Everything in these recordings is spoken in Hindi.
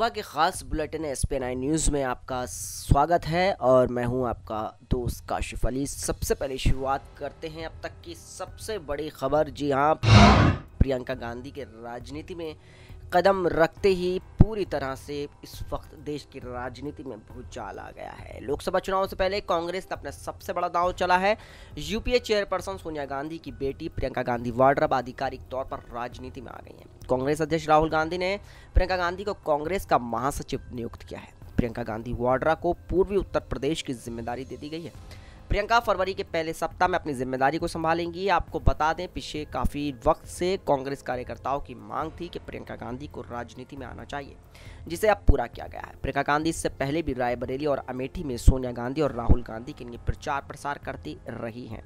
सुबह के खास बुलेटिन एसपी9 न्यूज़ में आपका स्वागत है और मैं हूं आपका दोस्त काशिफ अली। सबसे पहले शुरुआत करते हैं अब तक की सबसे बड़ी खबर। जी हां, प्रियंका गांधी के राजनीति में कदम रखते ही पूरी तरह से इस वक्त देश की राजनीति में भूचाल आ गया है। लोकसभा चुनाव से पहले कांग्रेस ने अपना सबसे बड़ा दांव चला है। यूपीए चेयरपर्सन सोनिया गांधी की बेटी प्रियंका गांधी वाड्रा अब आधिकारिक तौर पर राजनीति में आ गई हैं। कांग्रेस अध्यक्ष राहुल गांधी ने प्रियंका गांधी को कांग्रेस का महासचिव नियुक्त किया है। प्रियंका गांधी वाड्रा को पूर्वी उत्तर प्रदेश की जिम्मेदारी दे दी गई है। प्रियंका फरवरी के पहले सप्ताह में अपनी जिम्मेदारी को संभालेंगी। आपको बता दें, पिछले काफ़ी वक्त से कांग्रेस कार्यकर्ताओं की मांग थी कि प्रियंका गांधी को राजनीति में आना चाहिए, जिसे अब पूरा किया गया है। प्रियंका गांधी इससे पहले भी रायबरेली और अमेठी में सोनिया गांधी और राहुल गांधी के लिए प्रचार प्रसार करती रही हैं।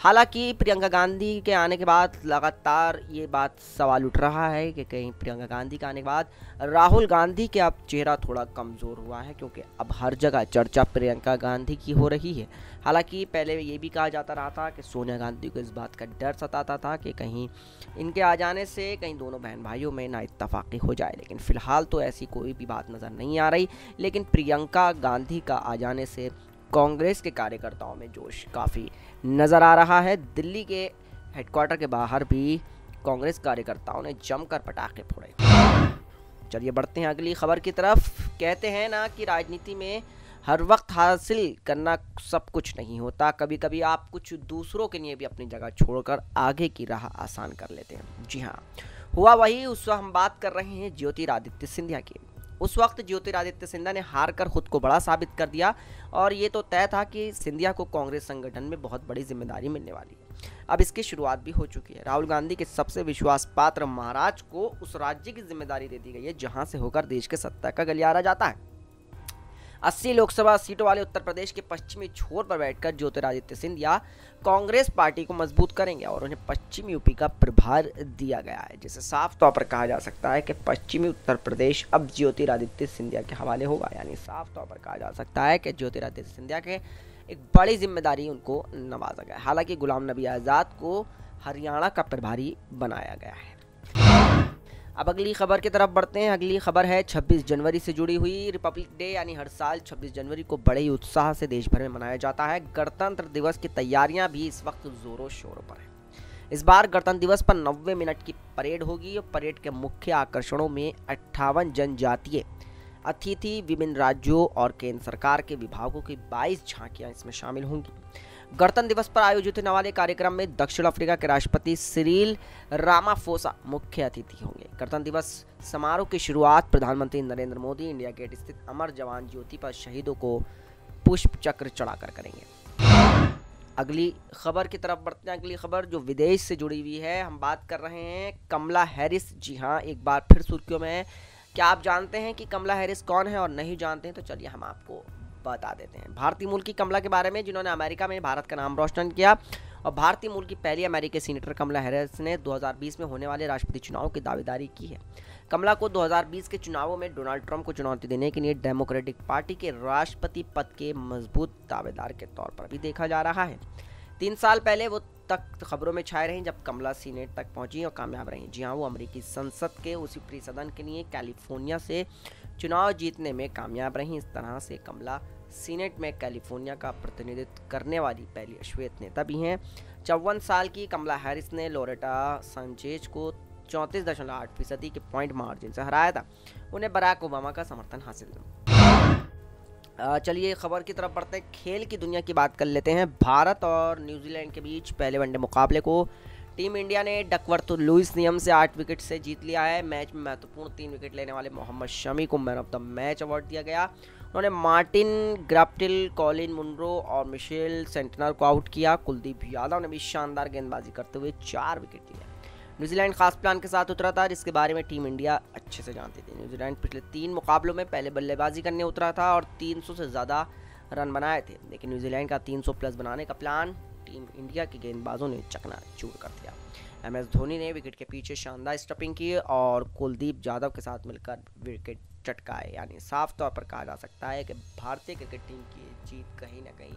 हालांकि प्रियंका गांधी के आने के बाद लगातार ये बात सवाल उठ रहा है कि कहीं प्रियंका गांधी के आने के बाद राहुल गांधी के अब चेहरा थोड़ा कमज़ोर हुआ है, क्योंकि अब हर जगह चर्चा प्रियंका गांधी की हो रही है। हालांकि पहले ये भी कहा जाता रहा था कि सोनिया गांधी को इस बात का डर सताता था कि कहीं इनके आ जाने से कहीं दोनों बहन भाइयों में ना इत्तफाक़ी हो जाए, लेकिन फ़िलहाल तो ऐसी कोई भी बात नज़र नहीं आ रही। लेकिन प्रियंका गांधी का आ जाने से कांग्रेस के कार्यकर्ताओं में जोश काफ़ी नज़र आ रहा है। दिल्ली के हेडक्वार्टर के बाहर भी कांग्रेस कार्यकर्ताओं ने जमकर पटाखे फोड़े। चलिए बढ़ते हैं अगली खबर की तरफ। कहते हैं ना कि राजनीति में हर वक्त हासिल करना सब कुछ नहीं होता, कभी कभी आप कुछ दूसरों के लिए भी अपनी जगह छोड़कर आगे की राह आसान कर लेते हैं। जी हाँ, हुआ वही। उस वक्त हम बात कर रहे हैं ज्योतिरादित्य सिंधिया की। उस वक्त ज्योतिरादित्य सिंधिया ने हार कर खुद को बड़ा साबित कर दिया और ये तो तय था कि सिंधिया को कांग्रेस संगठन में बहुत बड़ी जिम्मेदारी मिलने वाली है। अब इसकी शुरुआत भी हो चुकी है। राहुल गांधी के सबसे विश्वास पात्र महाराज को उस राज्य की जिम्मेदारी दे दी गई है जहां से होकर देश के सत्ता का गलियारा जाता है। 80 लोकसभा सीटों वाले उत्तर प्रदेश के पश्चिमी छोर पर बैठकर ज्योतिरादित्य सिंधिया कांग्रेस पार्टी को मजबूत करेंगे और उन्हें पश्चिमी यूपी का प्रभार दिया गया है, जिसे साफ तौर पर कहा जा सकता है कि पश्चिमी उत्तर प्रदेश अब ज्योतिरादित्य सिंधिया के हवाले होगा। यानी साफ तौर पर कहा जा सकता है कि ज्योतिरादित्य सिंधिया के एक बड़ी जिम्मेदारी उनको नवाजा गया है। हालांकि गुलाम नबी आज़ाद को हरियाणा का प्रभारी बनाया गया है। अब अगली खबर की तरफ बढ़ते हैं। अगली खबर है 26 जनवरी से जुड़ी हुई। रिपब्लिक डे यानी हर साल 26 जनवरी को बड़े ही उत्साह से देश भर में मनाया जाता है। गणतंत्र दिवस की तैयारियां भी इस वक्त जोरों शोरों पर है। इस बार गणतंत्र दिवस पर 90 मिनट की परेड होगी और परेड के मुख्य आकर्षणों में 58 जनजातीय अतिथि, विभिन्न राज्यों और केंद्र सरकार के विभागों की 22 झांकियां इसमें शामिल होंगी। गणतंत्र दिवस पर आयोजित होने वाले कार्यक्रम में दक्षिण अफ्रीका के राष्ट्रपति सिरिल रामाफोसा मुख्य अतिथि होंगे। गणतंत्र दिवस समारोह की शुरुआत प्रधानमंत्री नरेंद्र मोदी इंडिया गेट स्थित अमर जवान ज्योति पर शहीदों को पुष्प चक्र चढ़ाकर करेंगे। अगली खबर की तरफ बढ़ते हैं। अगली खबर जो विदेश से जुड़ी हुई है, हम बात कर रहे हैं कमला हैरिस। जी हाँ, एक बार फिर सुर्खियों में है। क्या आप जानते हैं कि कमला हैरिस कौन है और नहीं जानते हैं तो चलिए हम आपको बता देते हैं। भारतीय मूल की कमला के बारे में, जिन्होंने अमेरिका में भारत का नाम रोशन किया, और भारतीय मूल की पहली अमेरिकी सीनेटर कमला हैरिस ने 2020 में होने वाले राष्ट्रपति चुनाव की दावेदारी की है। कमला को 2020 के चुनावों में डोनाल्ड ट्रंप को चुनौती देने के लिए डेमोक्रेटिक पार्टी के राष्ट्रपति पद के मजबूत दावेदार के तौर पर भी देखा जा रहा है। 3 साल पहले वो तक खबरों में छाए रहीं जब कमला सीनेट तक पहुंची और कामयाब रहीं। जी हाँ, वो अमेरिकी संसद के उसी प्री सदन के लिए कैलिफोर्निया से चुनाव जीतने में कामयाब रहीं। इस तरह से कमला सीनेट में कैलिफोर्निया का प्रतिनिधित्व करने वाली पहली श्वेत नेता भी हैं। 54 साल की कमला हैरिस ने लोरेटा सैंचेज को 34.8% के पॉइंट मार्जिन से हराया था। उन्हें बराक ओबामा का समर्थन हासिल था। चलिए खबर की तरफ बढ़ते हैं। खेल की दुनिया की बात कर लेते हैं। भारत और न्यूजीलैंड के बीच पहले वनडे मुकाबले को टीम इंडिया ने डकवर्थ लुईस नियम से 8 विकेट से जीत लिया है। मैच में महत्वपूर्ण 3 विकेट लेने वाले मोहम्मद शमी को man of the match award दिया गया। उन्होंने मार्टिन ग्राप्टिल, कॉलिन मुनरो और मिशेल सेंटनर को आउट किया। कुलदीप यादव ने भी शानदार गेंदबाजी करते हुए 4 विकेट लिए। न्यूजीलैंड खास प्लान के साथ उतरा था, जिसके बारे में टीम इंडिया अच्छे से जानती थी। न्यूजीलैंड पिछले 3 मुकाबलों में पहले बल्लेबाजी करने उतरा था और 300 से ज़्यादा रन बनाए थे, लेकिन न्यूजीलैंड का 300 प्लस बनाने का प्लान टीम इंडिया के गेंदबाजों ने चकनाचूर कर दिया। MS धोनी ने विकेट के पीछे शानदार स्टंपिंग की और कुलदीप यादव के साथ मिलकर विकेट चटकाए। यानी साफ तौर पर कहा जा सकता है कि भारतीय क्रिकेट टीम की जीत कहीं ना कहीं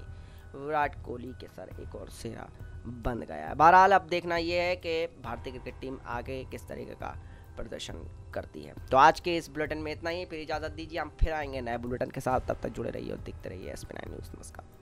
विराट कोहली के सर एक और सेहरा बन गया है। बहरहाल अब देखना यह है कि भारतीय क्रिकेट टीम आगे किस तरीके का प्रदर्शन करती है। तो आज के इस बुलेटिन में इतना ही, फिर इजाज़त दीजिए, हम फिर आएंगे नए बुलेटिन के साथ। तब तक जुड़े रहिए और देखते रहिए SP9 न्यूज़। नमस्कार।